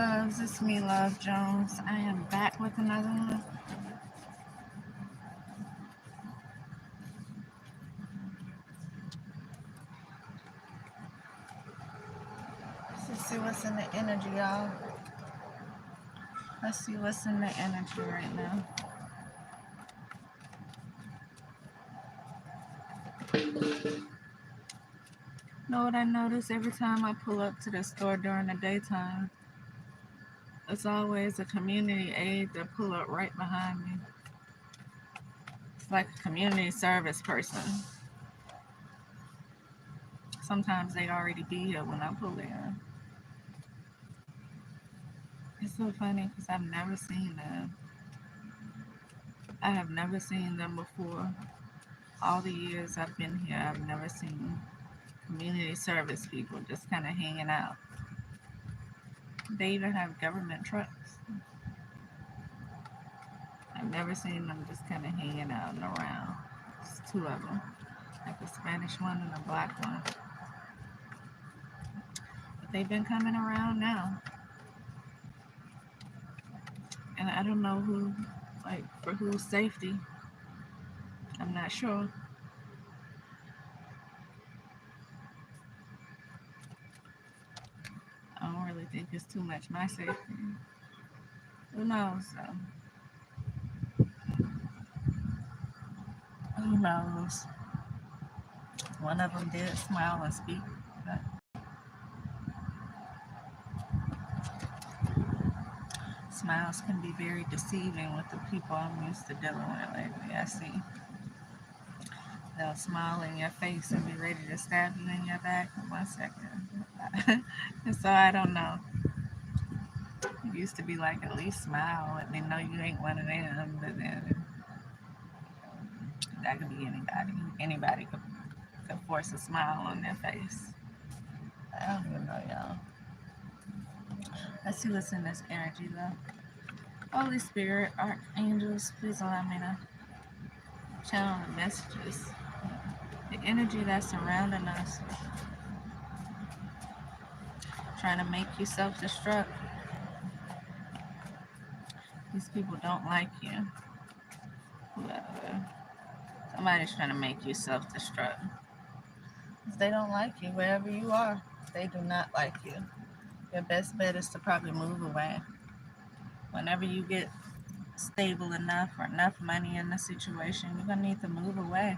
loves, it's me, Love Jones. I am back with another one. Let's see what's in the energy, y'all. Let's see what's in the energy right now. Know what I notice every time I pull up to the store during the daytime? It's always a community aide that pull up right behind me. It's like a community service person. Sometimes they already be here when I pull in. It's so funny because I've never seen them. I have never seen them before. All the years I've been here, I've never seen community service people just kind of hanging out. They even have government trucks. I've never seen them just kind of hanging out and around. It's two of them, like a Spanish one and a black one. But they've been coming around now. And I don't know who, like, for whose safety. I'm not sure. I don't really think it's too much my safety. Who knows, though? Who knows? One of them did smile and speak, but smiles can be very deceiving with the people I'm used to dealing with lately. I see they'll smile in your face and be ready to stab you in your back in 1 second. And so I don't know. It used to be like, at least smile, let me know you ain't one of them. But then that could be anybody. Anybody could force a smile on their face. I don't even know, y'all. Let's see what's in this energy, though. Holy Spirit, archangels, please allow me to channel the messages. The energy that's surrounding us, trying to make you self-destruct. These people don't like you. Whoever. Somebody's trying to make you self-destruct. They don't like you wherever you are. They do not like you. Your best bet is to probably move away. Whenever you get stable enough or enough money in the situation, you're going to need to move away.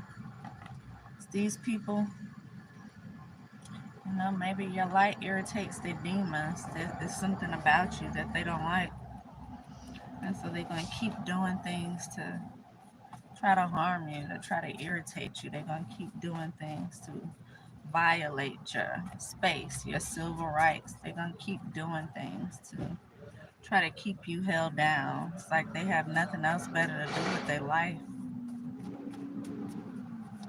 It's these people, maybe your light irritates their demons. There's something about you that they don't like. And so they're going to keep doing things to try to harm you, to try to irritate you. They're going to keep doing things to violate your space, your civil rights. They're going to keep doing things to try to keep you held down. It's like they have nothing else better to do with their life.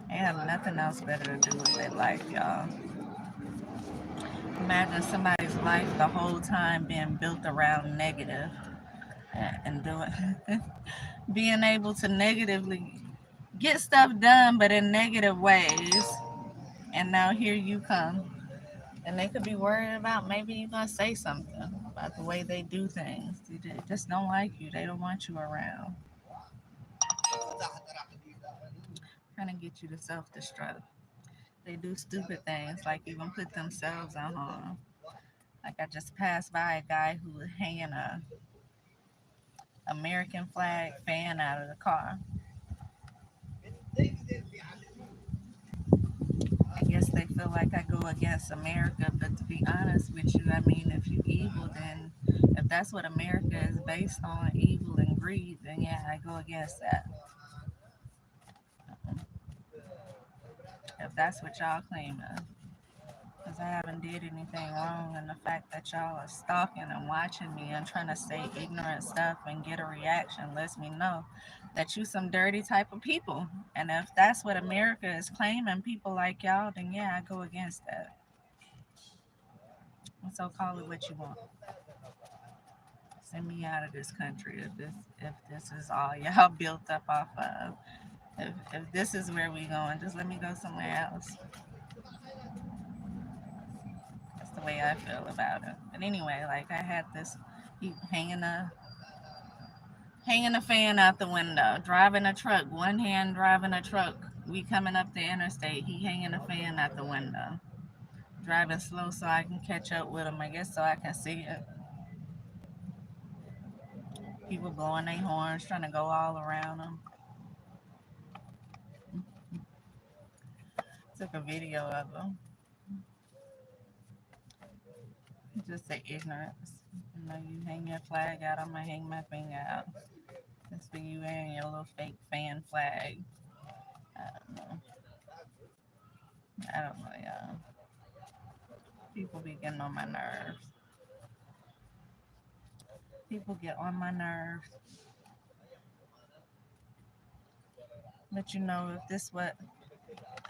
They have nothing else better to do with their life, y'all. Imagine somebody's life the whole time being built around negative and doing being able to negatively get stuff done, but in negative ways. And now here you come. And they could be worried about maybe you're going to say something about the way they do things. They just don't like you. They don't want you around. Trying to get you to self-destruct. They do stupid things like even put themselves on harm. Like I just passed by a guy who was hanging a American flag fan out of the car. I guess they feel like I go against America, but to be honest with you, I mean, if you evil, then if that's what America is based on, evil and greed, then yeah, I go against that. If that's what y'all claim, because I haven't did anything wrong, and the fact that y'all are stalking and watching me and trying to say ignorant stuff and get a reaction lets me know that you some dirty type of people. And if that's what America is claiming, people like y'all, then yeah, I go against that. And so call it what you want. Send me out of this country if this is all y'all built up off of. If this is where we going, just let me go somewhere else. That's the way I feel about it. But anyway, like I had this, he hanging a fan out the window, driving a truck, one hand driving a truck. We coming up the interstate, he hanging a fan out the window, driving slow so I can catch up with him, I guess, so I can see it. People blowing their horns, trying to go all around him. Took a video of him. Just the ignorance. You know, you hang your flag out, I'm gonna hang my finger out. That's for you wearing your little fake fan flag. I don't know. I don't know, y'all. People be getting on my nerves. People get on my nerves. But you know, if this what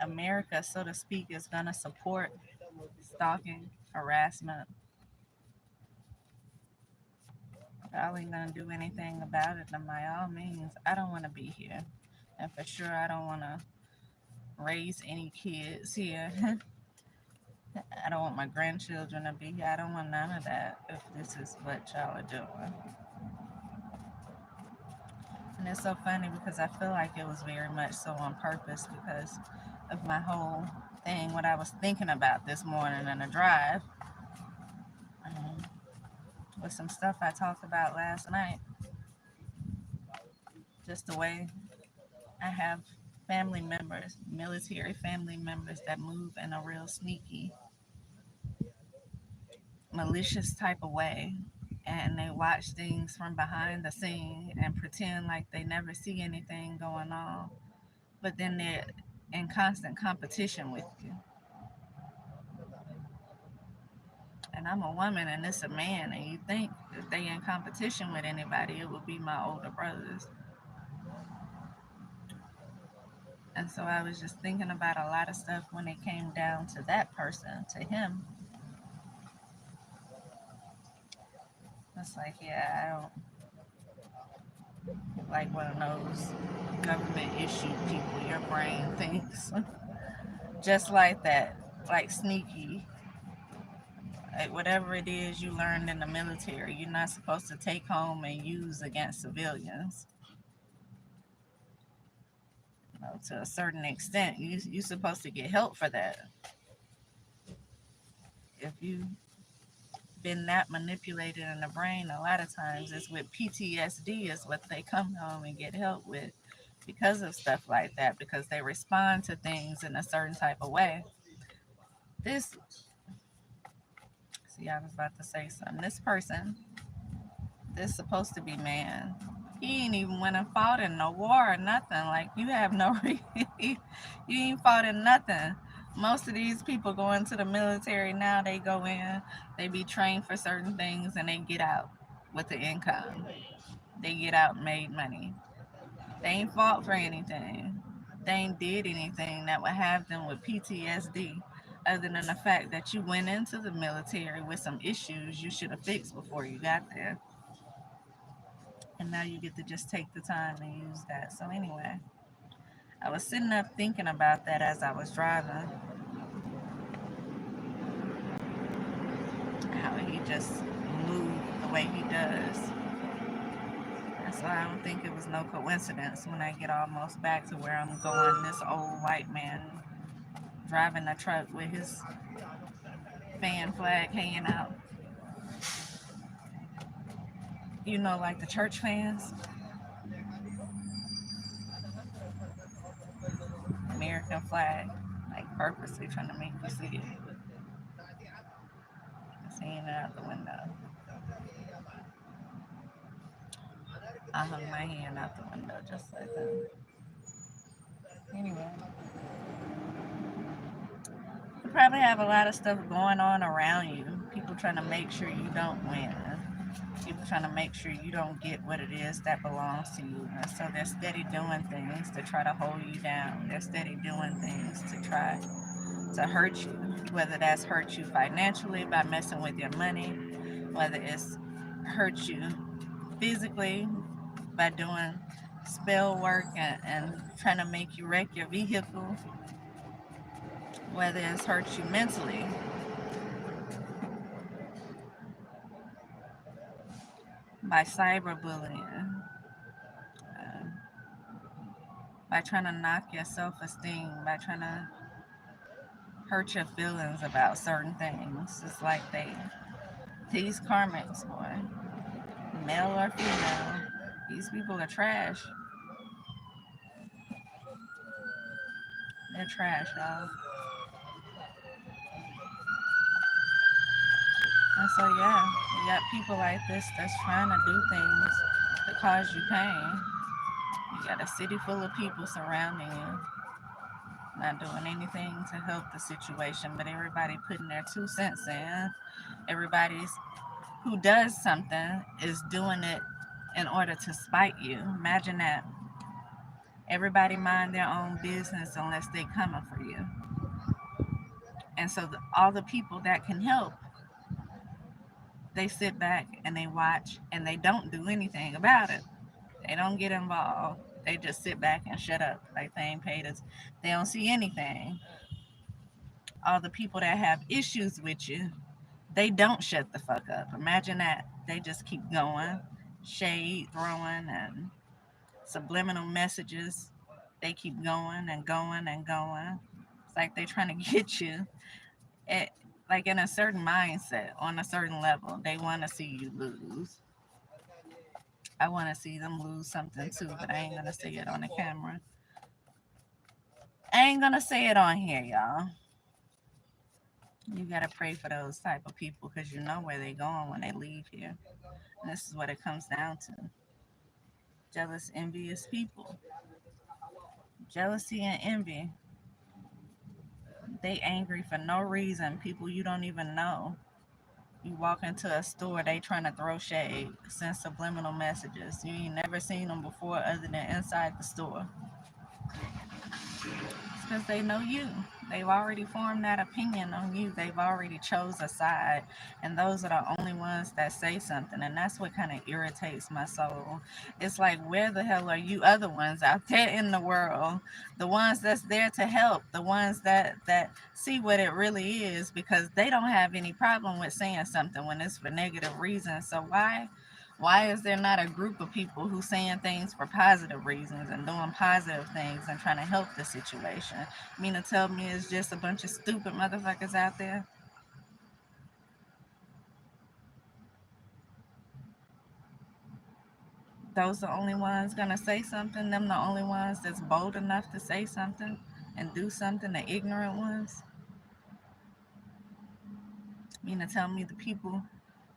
America, so to speak, is gonna support stalking, harassment, y'all ain't gonna do anything about it. And by all means, I don't want to be here, and for sure, I don't want to raise any kids here. I don't want my grandchildren to be here. I don't want none of that if this is what y'all are doing. And it's so funny because I feel like it was very much so on purpose because of my whole thing, what I was thinking about this morning in the drive, um, with some stuff I talked about last night. Just the way I have family members, military family members that move in a real sneaky, malicious type of way. And they watch things from behind the scene and pretend like they never see anything going on. But then they're in constant competition with you. And I'm a woman and it's a man, and you think if they in competition with anybody, it would be my older brothers. And so I was just thinking about a lot of stuff when it came down to that person, to him. It's like, yeah, I don't like one of those government issue people. Your brain thinks just like that, like sneaky. Like whatever it is you learned in the military, you're not supposed to take home and use against civilians. You know, to a certain extent, you're supposed to get help for that. If you've been that manipulated in the brain, a lot of times it's with PTSD is what they come home and get help with because of stuff like that, because they respond to things in a certain type of way. This, see, I was about to say something. This person, this supposed to be man, he ain't even went and fought in no war or nothing. Like, you have no you ain't fought in nothing. Most of these people go into the military now, they go in, they be trained for certain things, and they get out with the income. They get out and made money. They ain't fought for anything. They ain't did anything that would have them with PTSD, other than the fact that you went into the military with some issues you should have fixed before you got there. And now you get to just take the time and use that. So anyway, I was sitting up thinking about that as I was driving, how he just moved the way he does. And so I don't think it was no coincidence when I get almost back to where I'm going, this old white man driving a truck with his fan flag hanging out. You know, like the church fans, American flag, like purposely trying to make you see it. It's hanging out the window. I hung my hand out the window just like that. Anyway, you probably have a lot of stuff going on around you. People trying to make sure you don't win. People trying to make sure you don't get what it is that belongs to you. And so they're steady doing things to try to hold you down. They're steady doing things to try to hurt you, whether that's hurt you financially by messing with your money, whether it's hurt you physically by doing spell work and trying to make you wreck your vehicle, whether it's hurt you mentally by cyberbullying, uh, by trying to knock your self-esteem, by trying to hurt your feelings about certain things. It's like these karmics, boy, male or female, these people are trash. They're trash, y'all. And so, yeah, you got people like this that's trying to do things that cause you pain. You got a city full of people surrounding you, not doing anything to help the situation, but everybody putting their 2 cents in. Everybody's who does something is doing it in order to spite you. Imagine that. Everybody mind their own business unless they coming for you. And so all the people that can help, they sit back and they watch and they don't do anything about it. They don't get involved. They just sit back and shut up like they ain't paid us. They don't see anything. All the people that have issues with you, they don't shut the fuck up. Imagine that. They just keep going, shade throwing and subliminal messages. They keep going and going and going. It's like they're trying to get you at, like in a certain mindset, on a certain level. They want to see you lose. I want to see them lose something too, but I ain't gonna say it on the camera. I ain't gonna say it on here, y'all. You gotta pray for those type of people because you know where they going when they leave here. And this is what it comes down to: jealous, envious people. Jealousy and envy. They angry for no reason. People you don't even know. You walk into a store, they trying to throw shade, send subliminal messages. You ain't never seen them before other than inside the store. It's because they know you. They've already formed that opinion on you. They've already chose a side. And those are the only ones that say something. And that's what kind of irritates my soul. It's like, where the hell are you other ones out there in the world? The ones that's there to help. The ones that see what it really is, because they don't have any problem with saying something when it's for negative reasons. So why is there not a group of people who saying things for positive reasons and doing positive things and trying to help the situation? You mean to tell me it's just a bunch of stupid motherfuckers out there? Those the only ones gonna say something? Them the only ones that's bold enough to say something and do something? The ignorant ones? You mean to tell me the people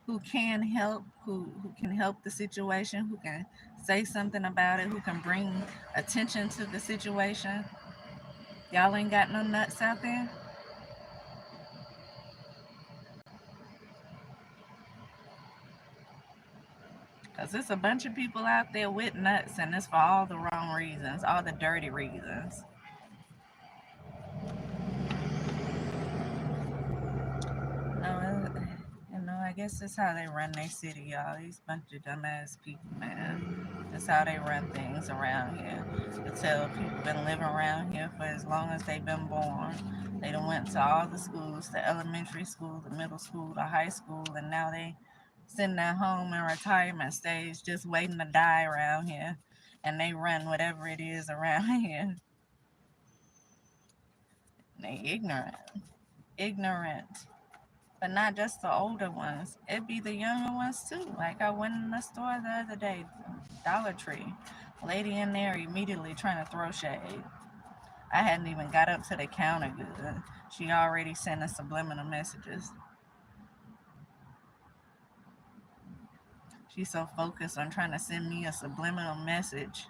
who can help, who can help the situation, who can say something about it, who can bring attention to the situation, y'all ain't got no nuts out there? Because there's a bunch of people out there with nuts, and it's for all the wrong reasons, all the dirty reasons. No, I guess that's how they run their city, y'all. These bunch of dumbass people, man. That's how they run things around here. You tell people been living around here for as long as they've been born. They done went to all the schools, the elementary school, the middle school, the high school, and now they sitting at home in retirement stage just waiting to die around here. And they run whatever it is around here. They ignorant. Ignorant. But not just the older ones. It'd be the younger ones too. Like I went in the store the other day, Dollar Tree. Lady in there immediately trying to throw shade. I hadn't even got up to the counter good. She already sending subliminal messages. She's so focused on trying to send me a subliminal message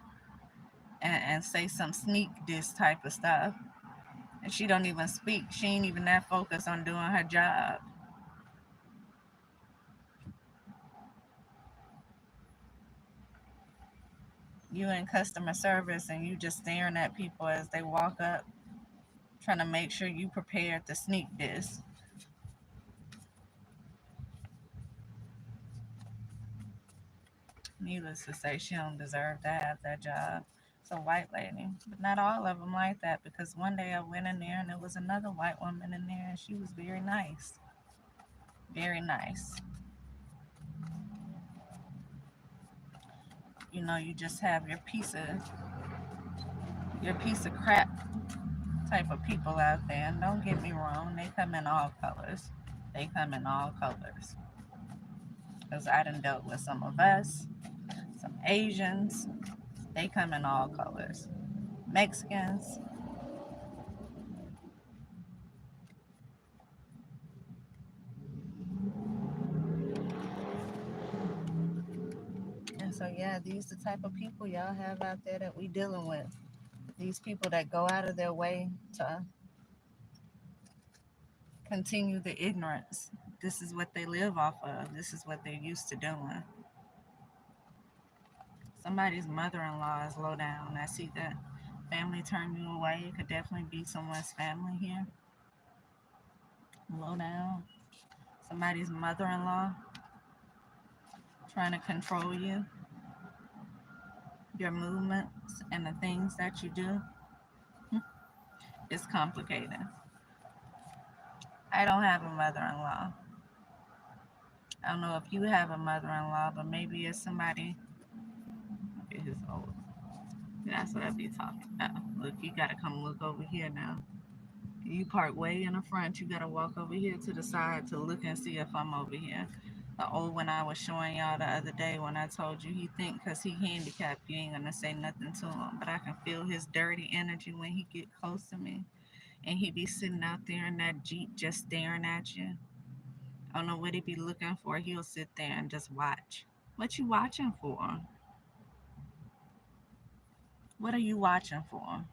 and say some sneak diss type of stuff. And she don't even speak. She ain't even that focused on doing her job. You in customer service and you just staring at people as they walk up, trying to make sure you prepared to sneak this. Needless to say, she don't deserve to have that job. It's a white lady, but not all of them like that, because one day I went in there and there was another white woman in there and she was very nice. Very nice. You know, you just have your piece of crap type of people out there. And don't get me wrong, they come in all colors. They come in all colors. Because I done dealt with some of us, some Asians. They come in all colors. Mexicans. And so yeah, these the type of people y'all have out there that we dealing with. These people that go out of their way to continue the ignorance. This is what they live off of. This is what they're used to doing. Somebody's mother-in-law is low down. I see that family turn you away. It could definitely be someone's family here. Low down. Somebody's mother-in-law trying to control you, your movements, and the things that you do. It's complicated. I don't have a mother-in-law. I don't know if you have a mother-in-law, but maybe it's somebody. Look at his old. That's what I be talking about. Look, you gotta come look over here now. You park way in the front. You gotta walk over here to the side to look and see if I'm over here. The old one I was showing y'all the other day when I told you he think because he handicapped you ain't gonna say nothing to him. But I can feel his dirty energy when he get close to me. And he be sitting out there in that Jeep just staring at you. I don't know what he be looking for. He'll sit there and just watch. What you watching for? What are you watching for?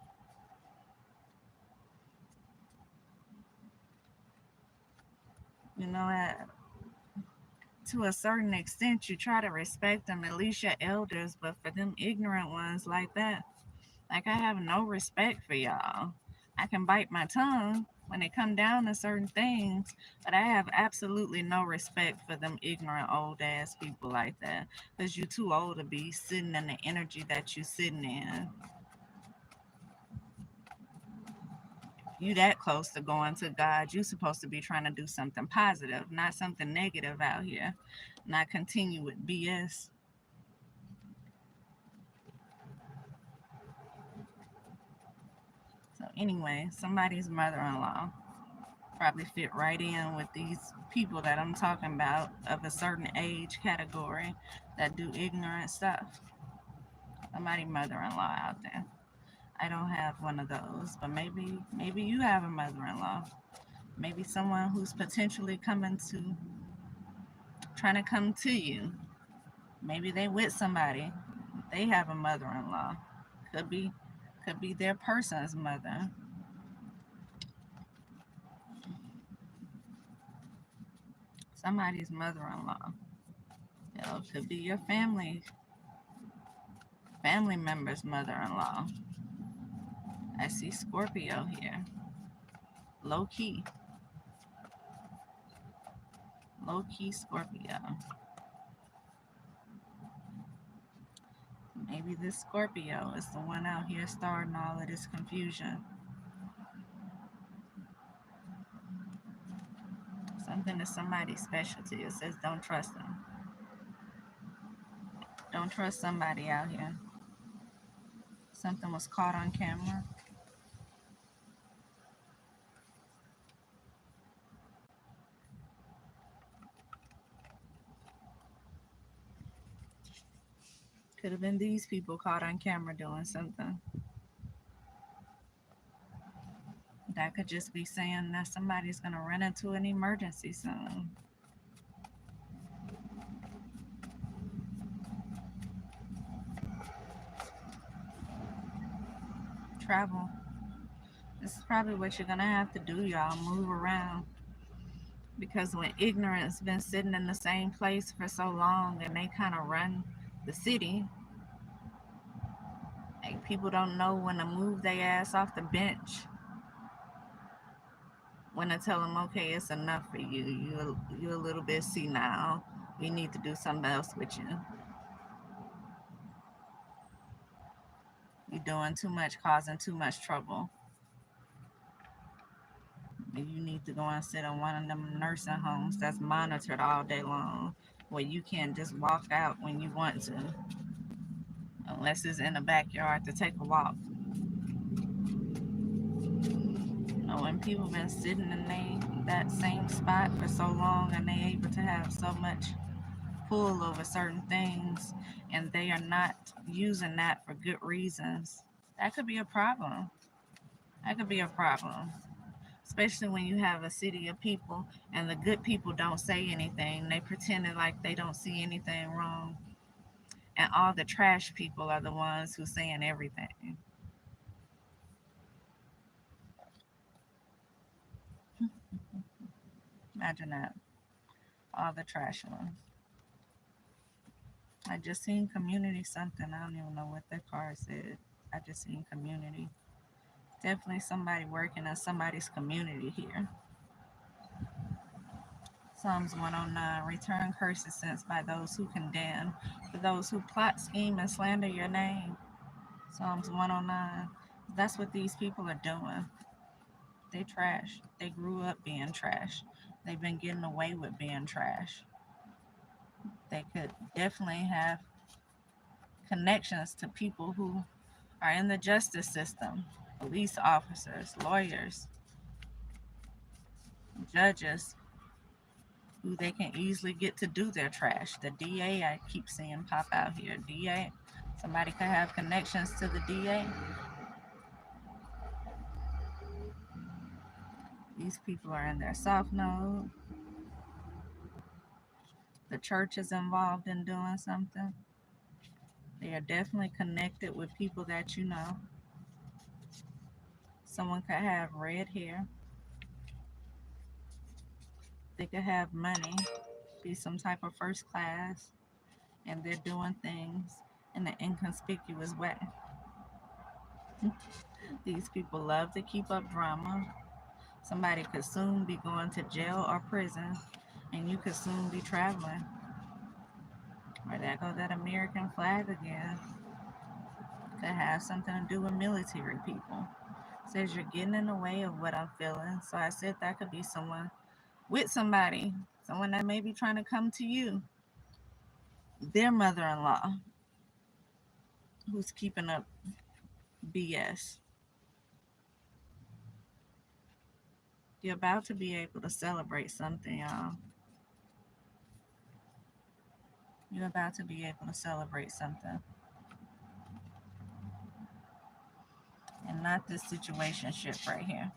You know, to a certain extent, you try to respect them, at least your elders, but for them ignorant ones like that, like I have no respect for y'all. I can bite my tongue when it come down to certain things, but I have absolutely no respect for them ignorant old ass people like that. Because you too old to be sitting in the energy that you sitting in. You that close to going to God, you supposed to be trying to do something positive, not something negative out here. Not continue with BS. So anyway, somebody's mother-in-law probably fit right in with these people that I'm talking about of a certain age category that do ignorant stuff. Somebody mother-in-law out there. I don't have one of those, but maybe you have a mother-in-law. Maybe someone who's potentially coming to trying to come to you. Maybe they with somebody. They have a mother-in-law. Could be could be their person's mother. Somebody's mother-in-law. You know, could be your family member's mother-in-law. I see Scorpio here. Low key. Low key Scorpio. Maybe this Scorpio is the one out here starting all of this confusion. Something is somebody's specialty. It says don't trust them. Don't trust somebody out here. Something was caught on camera. Could have been these people caught on camera doing something. That could just be saying that somebody's going to run into an emergency soon. Travel. This is probably what you're going to have to do, y'all. Move around. Because when ignorance been sitting in the same place for so long and they kind of run the city, like people don't know when to move their ass off the bench, when to tell them, okay, it's enough for you. You're a little bit senile. We need to do something else with you. You're doing too much, causing too much trouble. You need to go and sit in one of them nursing homes that's monitored all day long, where you can't just walk out when you want to. unless it's in the backyard to take a walk. When people been sitting in that same spot for so long and they able to have so much pull over certain things and they are not using that for good reasons, that could be a problem. That could be a problem. Especially when you have a city of people and the good people don't say anything. They pretending like they don't see anything wrong. And all the trash people are the ones who saying everything. Imagine that. All the trash ones. I just seen community something. I don't even know what that card said. I just seen community. Definitely somebody working in somebody's community here. Psalms 109. Return curses sent by those who condemn, for those who plot, scheme, and slander your name. Psalms 109. That's what these people are doing. They trash. They grew up being trash. They've been getting away with being trash. They could definitely have connections to people who are in the justice system, police officers, lawyers, judges, who they can easily get to do their trash. The DA I keep seeing pop out here. DA, somebody could have connections to the DA. These people are in their soft node. The church is involved in doing something. They are definitely connected with people that you know. Someone could have red hair. They could have money, be some type of first class, and they're doing things in an inconspicuous way. These people love to keep up drama. Somebody could soon be going to jail or prison, and you could soon be traveling. Or there go that American flag again. Could have something to do with military people. Says you're getting in the way of what I'm feeling. So I said that could be someone with somebody, someone that may be trying to come to you, their mother-in-law, who's keeping up BS. You're about to be able to celebrate something, y'all. You're about to be able to celebrate something. And not this situation ship right here.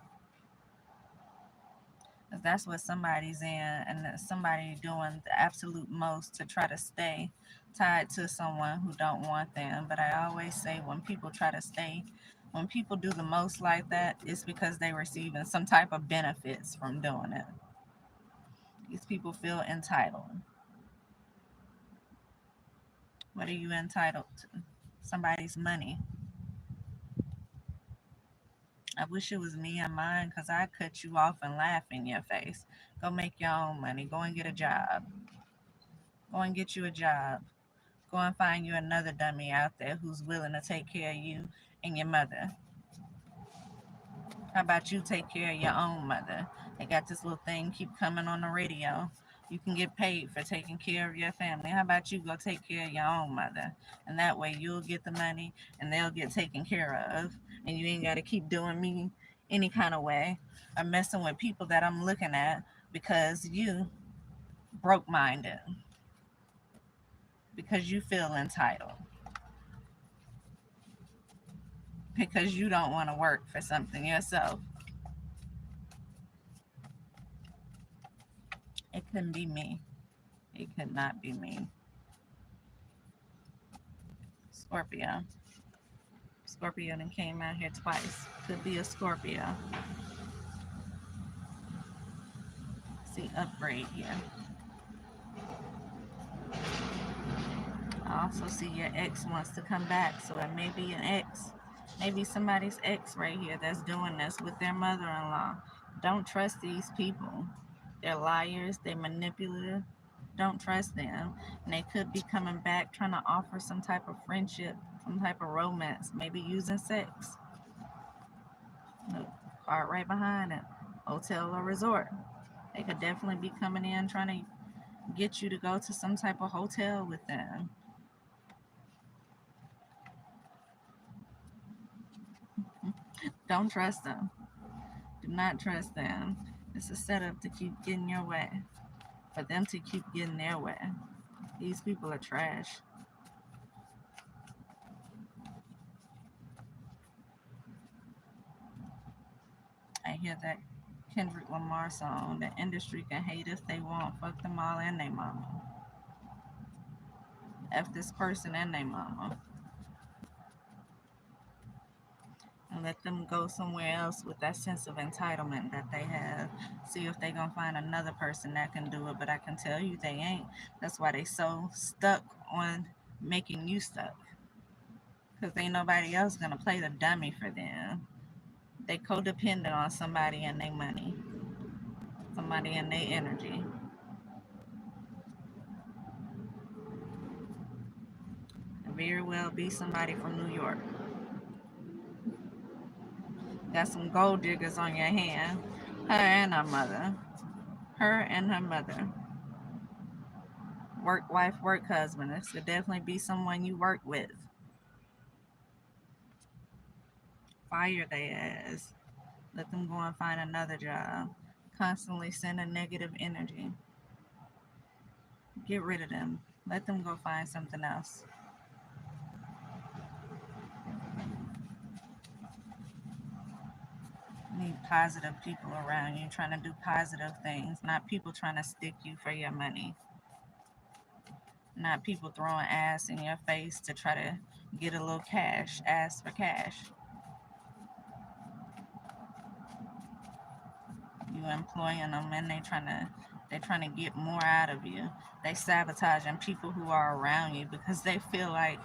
Because that's what somebody's in, and somebody doing the absolute most to try to stay tied to someone who don't want them. But I always say when people try to stay, when people do the most like that, it's because they're receiving some type of benefits from doing it. These people feel entitled. What are you entitled to? Somebody's money. I wish it was me and mine because I cut you off and laugh in your face. Go make your own money. Go and get a job. Go and get you a job. Go and find you another dummy out there who's willing to take care of you and your mother. How about you take care of your own mother? They got this little thing keep coming on the radio. You can get paid for taking care of your family. How about you go take care of your own mother? And that way you'll get the money and they'll get taken care of. And you ain't got to keep doing me any kind of way or messing with people that I'm looking at because you broke minded, because you feel entitled, because you don't want to work for something yourself. It couldn't be me. It could not be me. Scorpio. Scorpio then came out here twice. Could be a Scorpio. See, upgrade here. I also see your ex wants to come back, so it may be an ex. Maybe somebody's ex right here that's doing this with their mother-in-law. Don't trust these people. They're liars. They're manipulative. Don't trust them. And they could be coming back trying to offer some type of friendship, some type of romance, maybe using sex. Look, card right behind it. Hotel or resort. They could definitely be coming in trying to get you to go to some type of hotel with them. Don't trust them. Do not trust them. It's a setup to keep getting your way. For them to keep getting their way. These people are trash. I hear that Kendrick Lamar song. The industry can hate if they want. Fuck them all and they mama. F this person and they mama. And let them go somewhere else with that sense of entitlement that they have. See if they gonna find another person that can do it. But I can tell you they ain't. That's why they so stuck on making you stuck. Because ain't nobody else gonna play the dummy for them. They codependent on somebody and their money, somebody and their energy. Very well be somebody from New York. Got some gold diggers on your hand. Her and her mother. Her and her mother. Work wife, work husband. This could definitely be someone you work with. Fire their ass. Let them go and find another job. Constantly sending negative energy. Get rid of them. Let them go find something else. You need positive people around you trying to do positive things, not people trying to stick you for your money. Not people throwing ass in your face to try to get a little cash, ask for cash. You employing them and they trying to get more out of you. They sabotaging people who are around you because they feel like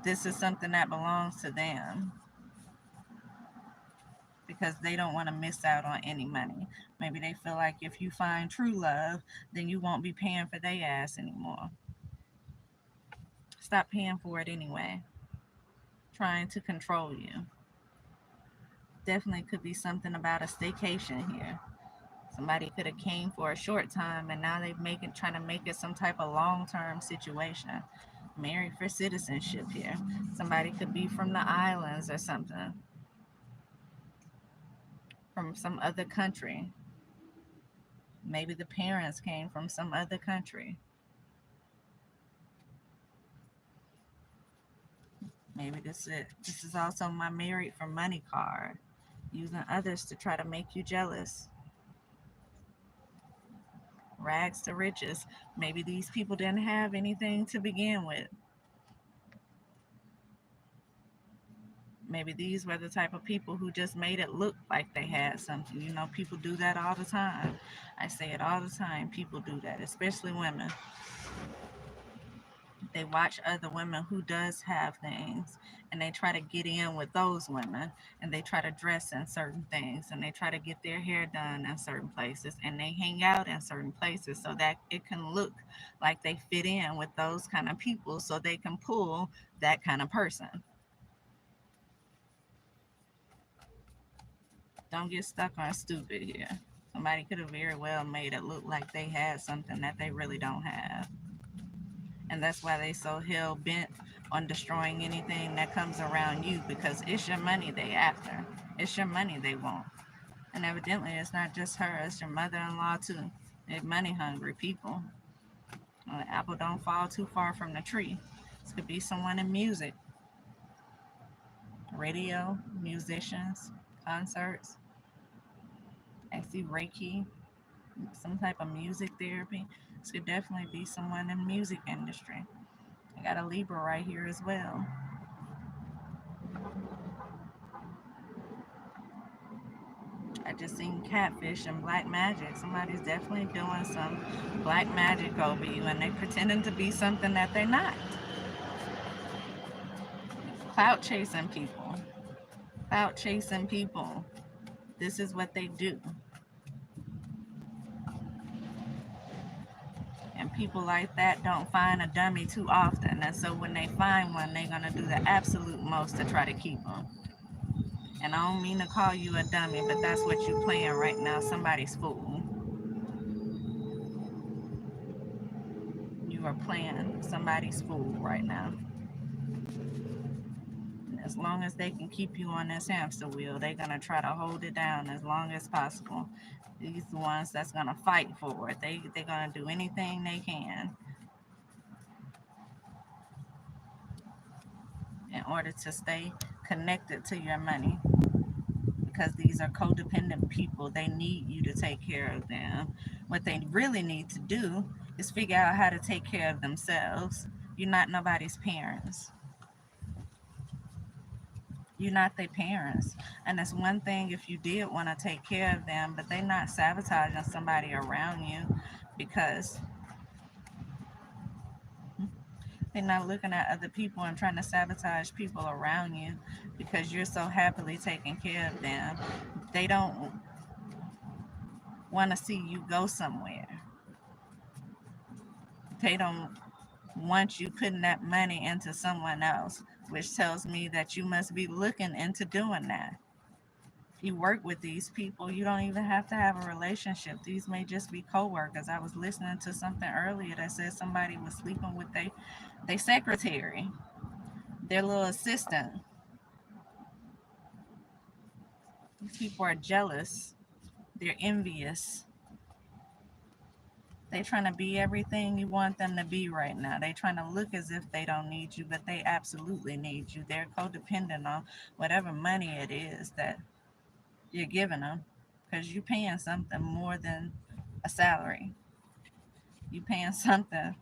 this is something that belongs to them because they don't want to miss out on any money. Maybe they feel like if you find true love, then you won't be paying for their ass anymore. Stop paying for it anyway. Trying to control you. Definitely could be something about a staycation here. Somebody could have came for a short time and now they make it trying to make it some type of long-term situation. Married for citizenship here. Somebody could be from the islands or something. From some other country. Maybe the parents came from some other country. Maybe this is also my married for money card. Using others to try to make you jealous. Rags to riches. Maybe these people didn't have anything to begin with. Maybe these were the type of people who just made it look like they had something. You know, people do that all the time. I say it all the time. People do that, especially women. They watch other women who does have things and they try to get in with those women and they try to dress in certain things and they try to get their hair done in certain places and they hang out in certain places so that it can look like they fit in with those kind of people so they can pull that kind of person. Don't get stuck on stupid here. Somebody could have very well made it look like they had something that they really don't have. And that's why they so hell bent on destroying anything that comes around you because it's your money they after. It's your money they want. And evidently it's not just her, it's your mother-in-law too. They're money hungry people. The apple don't fall too far from the tree. This could be someone in music, radio, musicians, concerts. I see Reiki, some type of music therapy. This could definitely be someone in the music industry. I got a Libra right here as well. I just seen catfish and black magic. Somebody's definitely doing some black magic over you and they pretending to be something that they're not. Clout chasing people. Clout chasing people. This is what they do. And people like that don't find a dummy too often. And so when they find one, they're going to do the absolute most to try to keep them. And I don't mean to call you a dummy, but that's what you're playing right now. Somebody's fool. You are playing somebody's fool right now. As long as they can keep you on this hamster wheel, they're gonna try to hold it down as long as possible. These the ones that's gonna fight for it. They're gonna do anything they can in order to stay connected to your money, because these are codependent people. They need you to take care of them. What they really need to do is figure out how to take care of themselves. You're not nobody's parents. You're not their parents. And it's one thing if you did want to take care of them, but they're not sabotaging somebody around you, because they're not looking at other people and trying to sabotage people around you because you're so happily taking care of them. They don't want to see you go somewhere. They don't want you putting that money into someone else, which tells me that you must be looking into doing that. If you work with these people, you don't even have to have a relationship. These may just be co-workers. I was listening to something earlier that said somebody was sleeping with their secretary, their little assistant. These people are jealous. They're envious. They're trying to be everything you want them to be right now. They're trying to look as if they don't need you, but they absolutely need you. They're codependent on whatever money it is that you're giving them, because you're paying something more than a salary. You're paying something,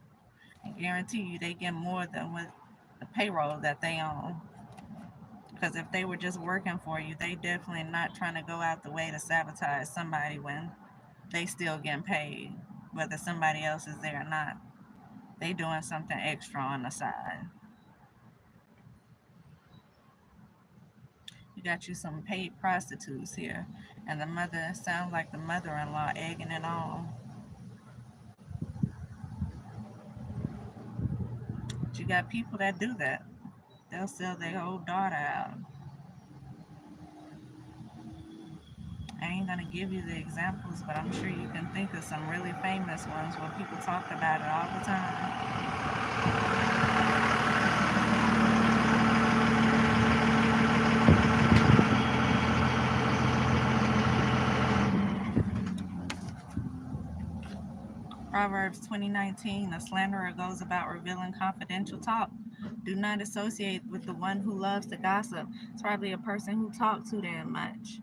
I guarantee you they get more than what the payroll that they own. Because if they were just working for you, they definitely not trying to go out the way to sabotage somebody when they still getting paid, whether somebody else is there or not. They doing something extra on the side. You got you some paid prostitutes here, and the mother sounds like the mother-in-law egging it on. But you got people that do that. They'll sell their whole daughter out. I ain't gonna give you the examples, but I'm sure you can think of some really famous ones where people talk about it all the time. Proverbs 20:19, a slanderer goes about revealing confidential talk. Do not associate with the one who loves to gossip. It's probably a person who talks too damn much.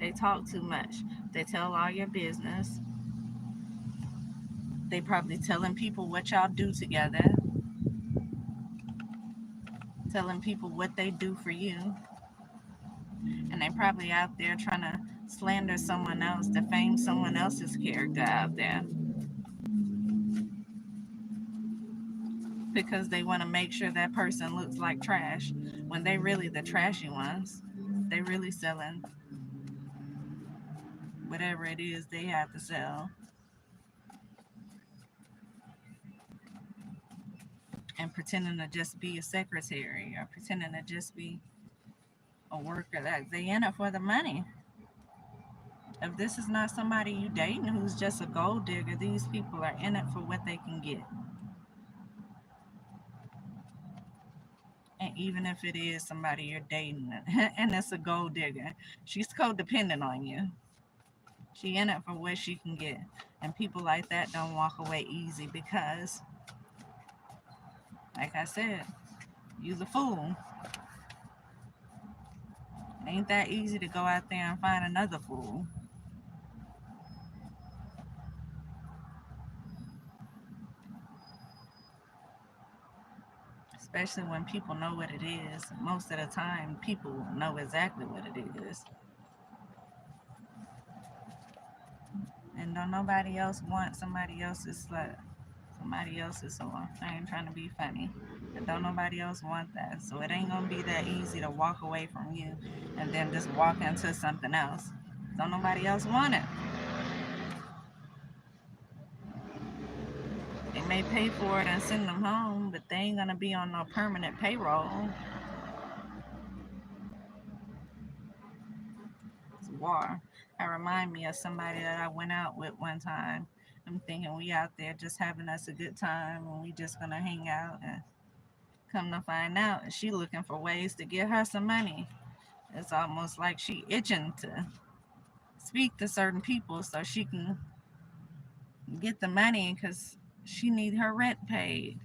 They talk too much. They tell all your business. They probably telling people what y'all do together, telling people what they do for you. And they probably out there trying to slander someone else, defame someone else's character out there, because they want to make sure that person looks like trash when they really the trashy ones. They really selling whatever it is they have to sell, and pretending to just be a secretary or pretending to just be a worker. That they in it for the money. If this is not somebody you dating who's just a gold digger, these people are in it for what they can get. And even if it is somebody you're dating and it's a gold digger, she's codependent on you. She in it for what she can get. And people like that don't walk away easy because, like I said, you's a fool. It ain't that easy to go out there and find another fool. Especially when people know what it is. Most of the time, people know exactly what it is. And don't nobody else want somebody else's slut. Somebody else's whore. I ain't trying to be funny. And don't nobody else want that. So it ain't gonna be that easy to walk away from you and then just walk into something else. Don't nobody else want it. They may pay for it and send them home, but they ain't gonna be on no permanent payroll. It's war. That remind me of somebody that I went out with one time. I'm thinking we out there just having us a good time and we just gonna hang out and Come to find out, she looking for ways to get her some money. It's almost like she itching to speak to certain people so she can get the money because she need her rent paid.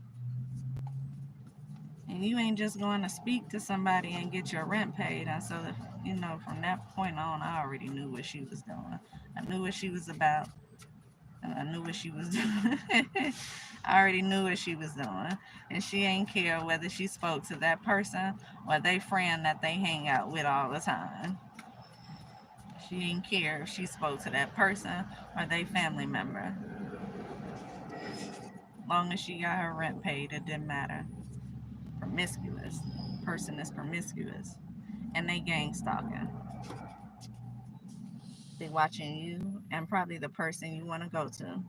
And you ain't just going to speak to somebody and get your rent paid. And so, from that point on, I already knew what she was doing. I knew what she was about. And I knew what she was doing. I already knew what she was doing. And she ain't care whether she spoke to that person or they friend that they hang out with all the time. She didn't care if she spoke to that person or they family member. Long as she got her rent paid, it didn't matter. Promiscuous. Person is promiscuous. And they gang stalking. They watching you and probably the person you want to go to.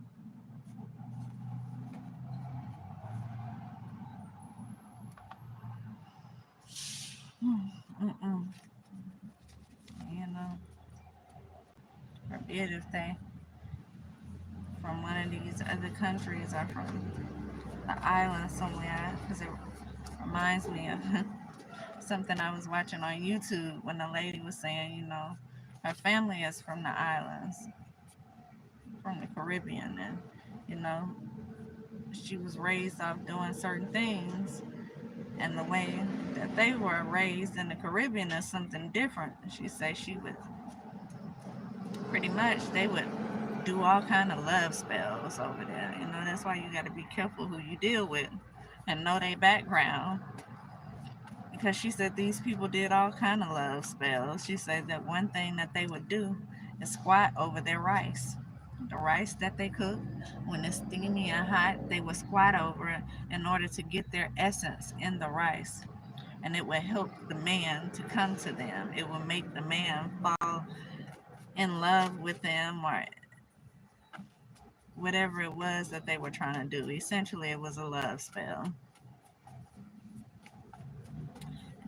Mm-mm. You know, forbid if they from one of these other countries or from the island somewhere, because it reminds me of something I was watching on YouTube when the lady was saying, her family is from the islands, from the Caribbean, and she was raised off doing certain things, and the way that they were raised in the Caribbean is something different. She said she would pretty much they would do all kind of love spells over there. That's why you got to be careful who you deal with and know their background. Because she said these people did all kind of love spells. She said that one thing that they would do is squat over their rice. The rice that they cook, when it's steamy and hot, they would squat over it in order to get their essence in the rice. And it would help the man to come to them. It would make the man fall in love with them or whatever it was that they were trying to do. Essentially, it was a love spell.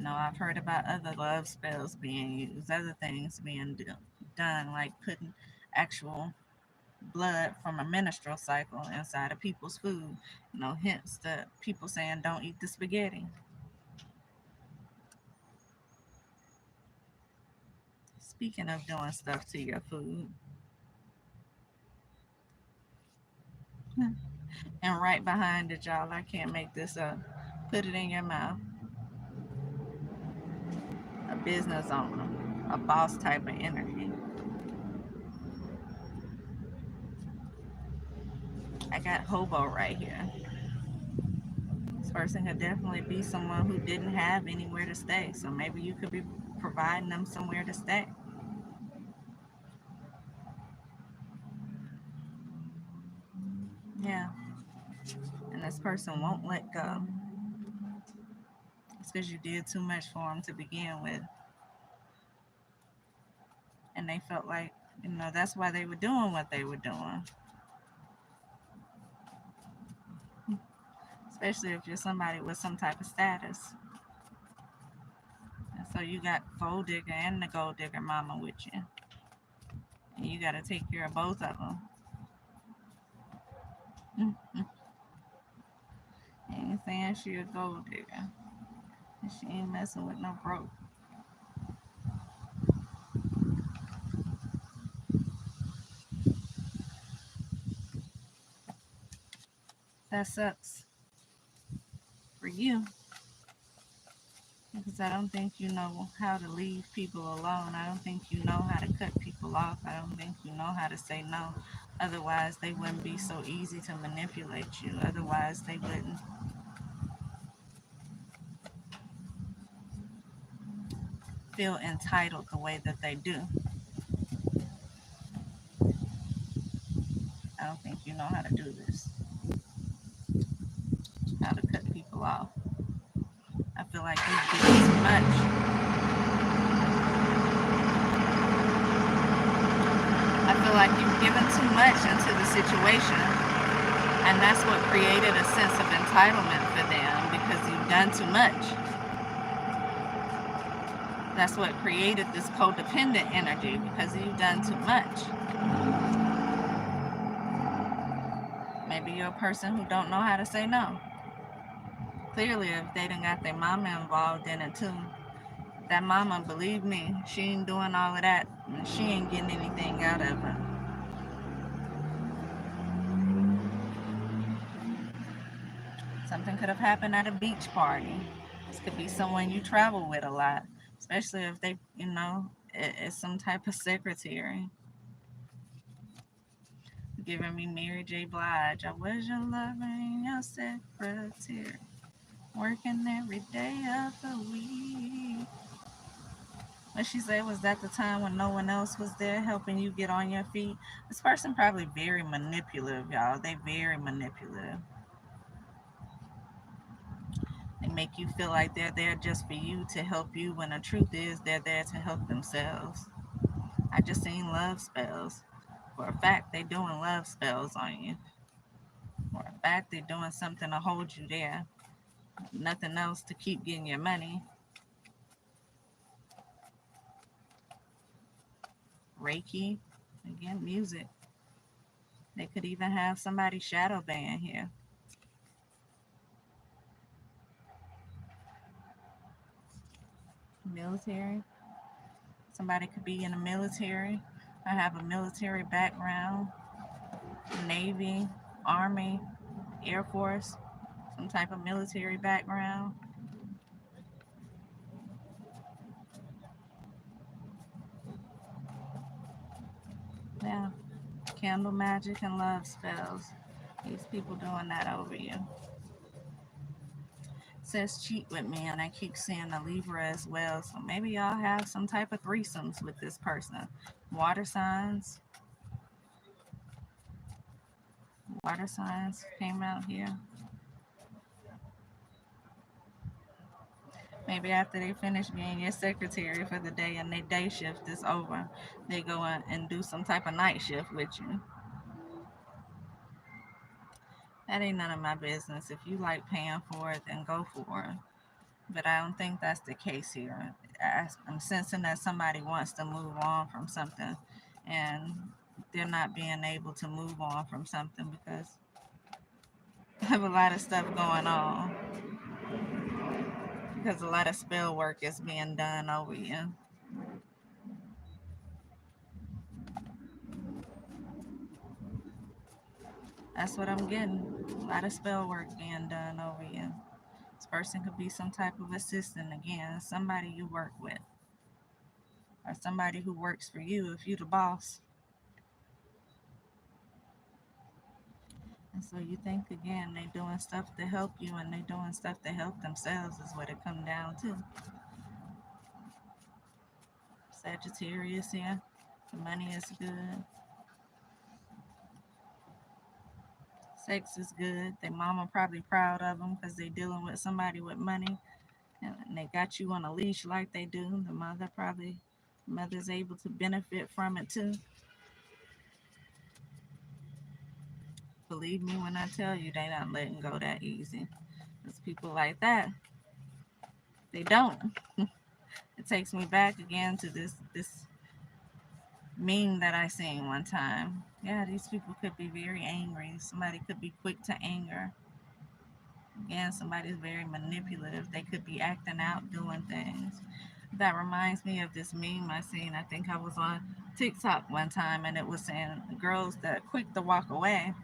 I've heard about other love spells being used, other things being done, like putting actual blood from a menstrual cycle inside of people's food. Hence the people saying don't eat the spaghetti. Speaking of doing stuff to your food, and right behind it, y'all, I can't make this up. Put it in your mouth. A business owner, a boss type of energy. I got hobo right here. This person could definitely be someone who didn't have anywhere to stay. So maybe you could be providing them somewhere to stay. Yeah. And this person won't let go. It's because you did too much for them to begin with. And they felt like, that's why they were doing what they were doing. Especially if you're somebody with some type of status. And so you got gold digger and the gold digger mama with you. And you got to take care of both of them. Ain't saying she a gold digger. And she ain't messing with no broke. That sucks for you. Because I don't think you know how to leave people alone. I don't think you know how to cut people off. I don't think you know how to say no. Otherwise, they wouldn't be so easy to manipulate you. Otherwise, they wouldn't feel entitled the way that they do. I don't think you know how to do this. How to cut people off. I feel like you've given too much. I feel like you've given too much into the situation, and that's what created a sense of entitlement for them because you've done too much. That's what created this codependent energy because you've done too much. Maybe you're a person who don't know how to say no. Clearly, if they done got their mama involved in it too, that mama, believe me, she ain't doing all of that, and she ain't getting anything out of it. Something could have happened at a beach party. This could be someone you travel with a lot, especially if they, it's some type of secretary. Giving me Mary J. Blige. I was your lover and your secretary, working every day of the week. What she said was that the time when no one else was there helping you get on your feet. This person probably very manipulative, y'all. They very manipulative. They make you feel like they're there just for you to help you when the truth is they're there to help themselves. I just seen love spells. For a fact, they doing love spells on you. For a fact, they're doing something to hold you there. Nothing else to keep getting your money. Reiki, again, music. They could even have somebody shadow ban here. Military. Somebody could be in the military. I have a military background, Navy, Army, Air Force, some type of military background. Yeah, candle magic and love spells. These people doing that over you. Says cheat with me, and I keep seeing a Libra as well. So maybe y'all have some type of threesomes with this person. Water signs. Water signs came out here. Maybe after they finish being your secretary for the day and their day shift is over, they go in and do some type of night shift with you. That ain't none of my business. If you like paying for it, then go for it. But I don't think that's the case here. I'm sensing that somebody wants to move on from something, and they're not being able to move on from something because I have a lot of stuff going on. Because a lot of spell work is being done over you. That's what I'm getting. A lot of spell work being done over you. This person could be some type of assistant again, somebody you work with, or somebody who works for you if you the boss. And so you think again they doing stuff to help you and they doing stuff to help themselves is what it come down to. Sagittarius here. The money is good. Sex is good. Their mama probably proud of them because they dealing with somebody with money and they got you on a leash like they do. Mother's able to benefit from it too. Believe me when I tell you they not letting go that easy. There's people like that. They don't. It takes me back again to this meme that I seen one time. Yeah, these people could be very angry. Somebody could be quick to anger. Again, somebody's very manipulative. They could be acting out, doing things. That reminds me of this meme I seen. I think I was on TikTok one time and it was saying girls that are quick to walk away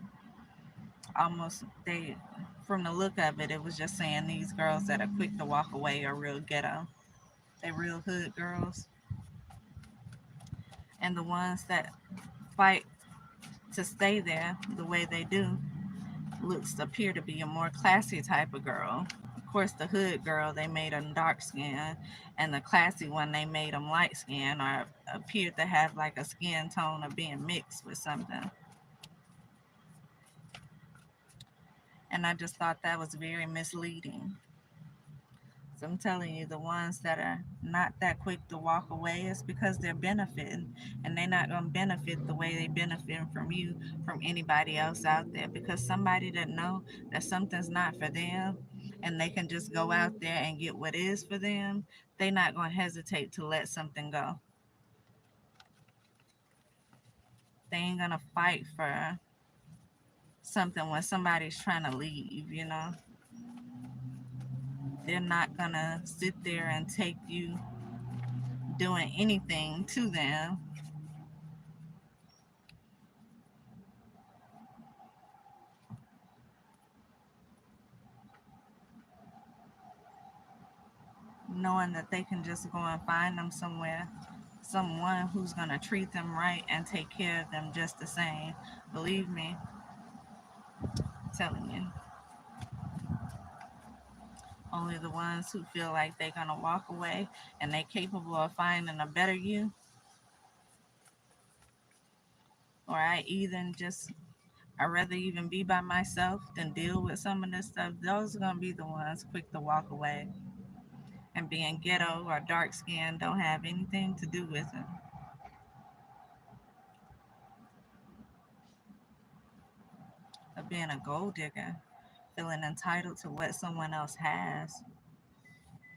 almost they from the look of it, it was just saying these girls that are quick to walk away are real ghetto. They real hood girls. And the ones that fight to stay there the way they do looks appear to be a more classy type of girl. Of course, the hood girl they made them dark skin, and the classy one they made them light skin, or appeared to have like a skin tone of being mixed with something. And I just thought that was very misleading. So I'm telling you, the ones that are not that quick to walk away is because they're benefiting, and they're not going to benefit the way they benefit from you, from anybody else out there. Because somebody that know that something's not for them, and they can just go out there and get what is for them, they're not going to hesitate to let something go. They ain't going to fight for something when somebody's trying to leave. they're not gonna sit there and take you doing anything to them. Knowing that they can just go and find them somewhere, someone who's going to treat them right and take care of them just the same. Believe me, I'm telling you. Only the ones who feel like they're going to walk away and they're capable of finding a better you, or I'd rather even be by myself than deal with some of this stuff. Those are going to be the ones quick to walk away. And being ghetto or dark skinned don't have anything to do with it. Of being a gold digger, feeling entitled to what someone else has,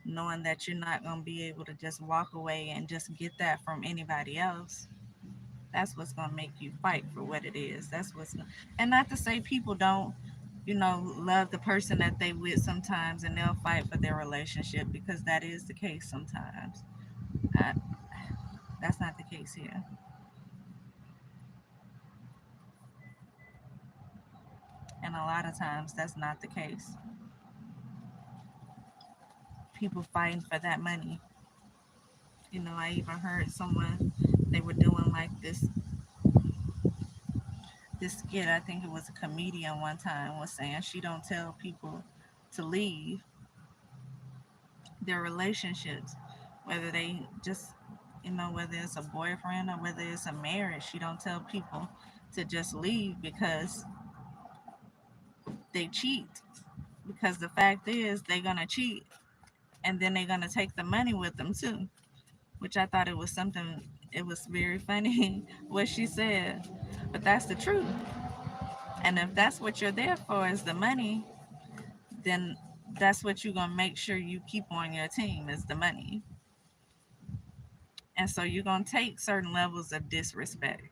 knowing that you're not going to be able to just walk away and just get that from anybody else. That's what's going to make you fight for what it is. And not to say people don't, love the person that they with sometimes and they'll fight for their relationship, because that is the case sometimes. I, that's not the case here. And a lot of times that's not the case. People fighting for that money. I even heard someone, they were doing like this skit. I think it was a comedian one time was saying she don't tell people to leave their relationships, whether they just, whether it's a boyfriend or whether it's a marriage. She don't tell people to just leave because they cheat. Because the fact is they're gonna cheat, and then they're gonna take the money with them too. Which I thought it was very funny what she said, but that's the truth. And if that's what you're there for is the money, then that's what you're gonna make sure you keep on your team is the money. And so you're gonna take certain levels of disrespect.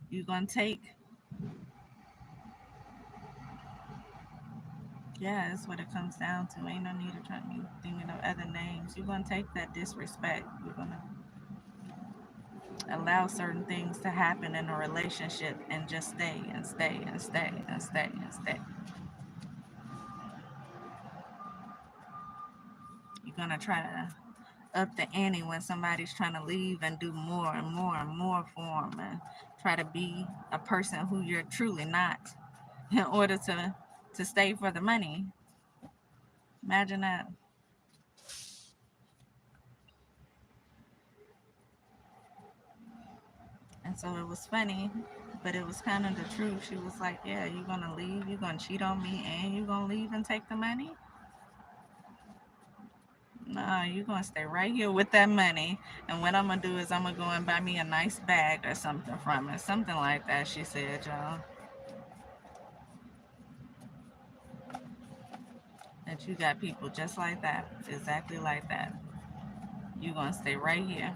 You're gonna take, yeah, that's what it comes down to. Ain't no need to try me thinking of other names. You're gonna take that disrespect. You're gonna allow certain things to happen in a relationship and just stay and stay and stay and stay and stay. You're gonna try to up the ante when somebody's trying to leave and do more and more and more for them, and try to be a person who you're truly not in order to stay for the money. Imagine that. And so it was funny, but it was kind of the truth. She was like, yeah, you're gonna leave, you're gonna cheat on me, and you're gonna leave and take the money? No, you're gonna stay right here with that money. And what I'm gonna do is I'm gonna go and buy me a nice bag or something from it. Something like that, she said, y'all. That you got people just like that, exactly like that. You're gonna stay right here.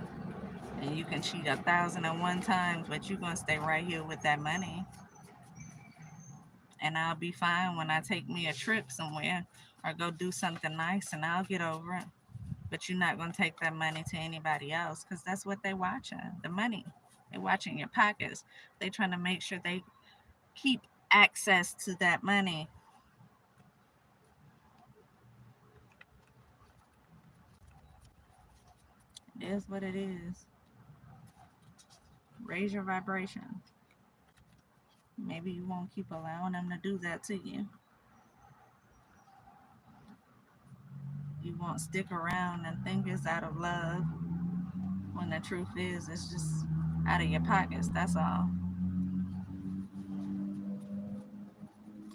And you can cheat 1,001 times, but you're gonna stay right here with that money. And I'll be fine when I take me a trip somewhere or go do something nice, and I'll get over it. But you're not gonna take that money to anybody else, because that's what they watching. The money. They watching your pockets. They trying to make sure they keep access to that money. It is what it is. Raise your vibration. Maybe you won't keep allowing them to do that to you. You won't stick around and think it's out of love, when the truth is it's just out of your pockets. That's all.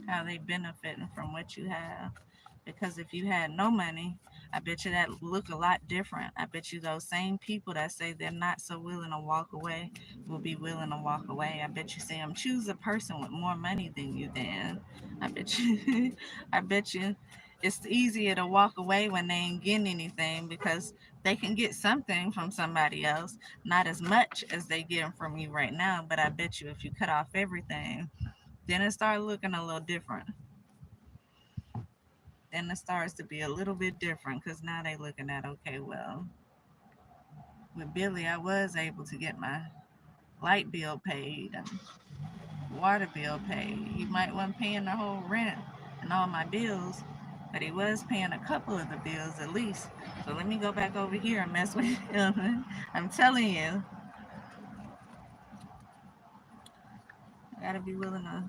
How they benefiting from what you have. Because if you had no money, I bet you that look a lot different. I bet you those same people that say they're not so willing to walk away will be willing to walk away. I bet you see them choose a person with more money than you. Then I bet you, I bet you, it's easier to walk away when they ain't getting anything, because they can get something from somebody else, not as much as they getting from you right now. But I bet you if you cut off everything, then it start looking a little different. Then it starts to be a little bit different because now they looking at, okay, well, with Billy, I was able to get my light bill paid and water bill paid. He might wasn't paying the whole rent and all my bills, but he was paying a couple of the bills at least. So let me go back over here and mess with him. I'm telling you, I gotta be willing to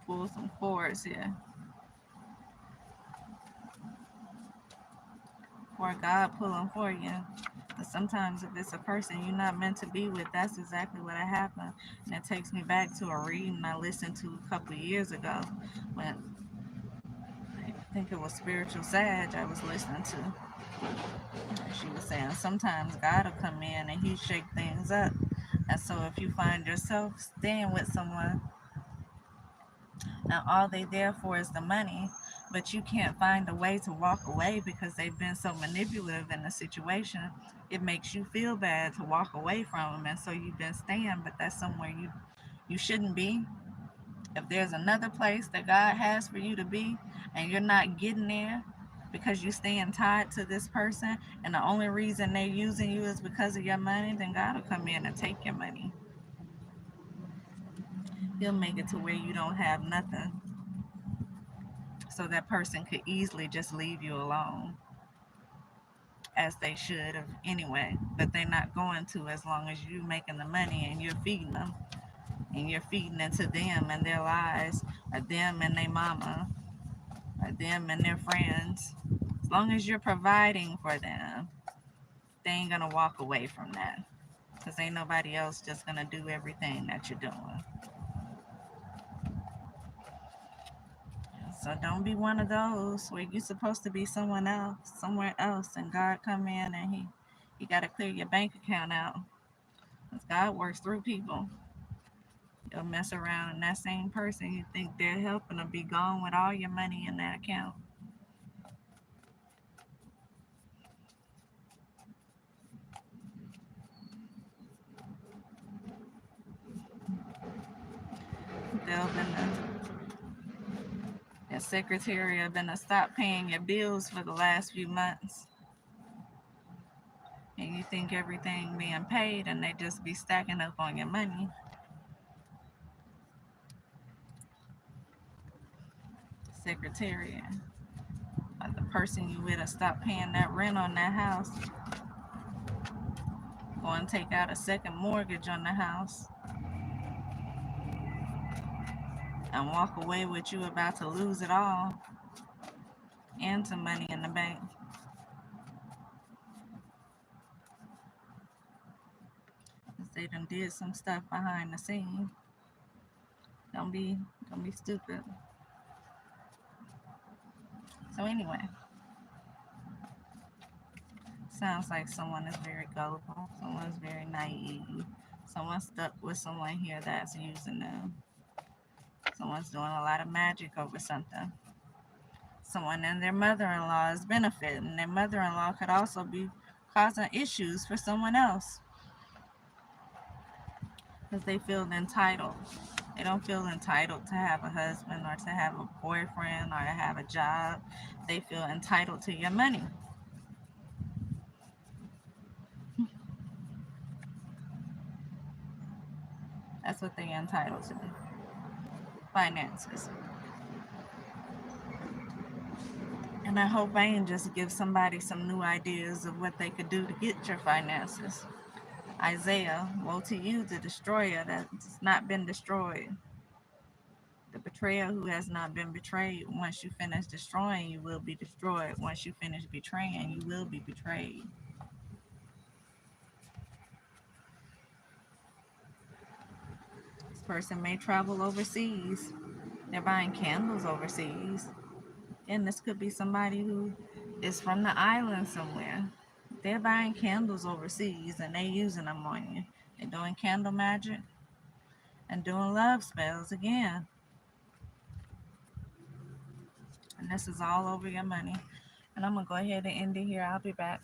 pull some cords here. Or God pulling for you. But sometimes if it's a person you're not meant to be with, that's exactly what happened. And it takes me back to a reading I listened to a couple of years ago when I think it was Spiritual Sag I was listening to. And she was saying sometimes God will come in and he shake things up. And so if you find yourself staying with someone and all they there for is the money, but you can't find a way to walk away because they've been so manipulative in the situation, it makes you feel bad to walk away from them, and so you've been staying, but that's somewhere you shouldn't be. If there's another place that God has for you to be and you're not getting there because you're staying tied to this person and the only reason they're using you is because of your money, then God will come in and take your money. He'll make it to where you don't have nothing so that person could easily just leave you alone, as they should have anyway, but they're not going to as long as you're making the money and you're feeding them and you're feeding into them and their lives, or them and their mama, or them and their friends. As long as you're providing for them, they ain't gonna walk away from that because ain't nobody else just gonna do everything that you're doing. So don't be one of those where you're supposed to be someone else, somewhere else, and God come in and he got to clear your bank account out. Because God works through people. You'll mess around and that same person you think they're helping will be gone with all your money in that account. They'll been your secretary have been to stop paying your bills for the last few months. And you think everything being paid and they just be stacking up on your money. Secretary, the person you with to stop paying that rent on that house. Go and take out a second mortgage on the house and walk away with you about to lose it all and some money in the bank. Because they done did some stuff behind the scene. Don't be stupid. So anyway, sounds like someone is very gullible. Someone's very naive. Someone's stuck with someone here that's using them. Someone's doing a lot of magic over something. Someone and their mother-in-law is benefiting. Their mother-in-law could also be causing issues for someone else because they feel entitled. They don't feel entitled to have a husband or to have a boyfriend or to have a job. They feel entitled to your money. That's what they're entitled to. Finances. And I hope I can just give somebody some new ideas of what they could do to get your finances. Isaiah, woe to you, the destroyer that's not been destroyed. The betrayer who has not been betrayed. Once you finish destroying, you will be destroyed. Once you finish betraying, you will be betrayed. This person may travel overseas. They're buying candles overseas. And this could be somebody who is from the island somewhere. They're buying candles overseas and they using them on you. They're doing candle magic and doing love spells again. And this is all over your money. And I'm going to go ahead and end it here. I'll be back.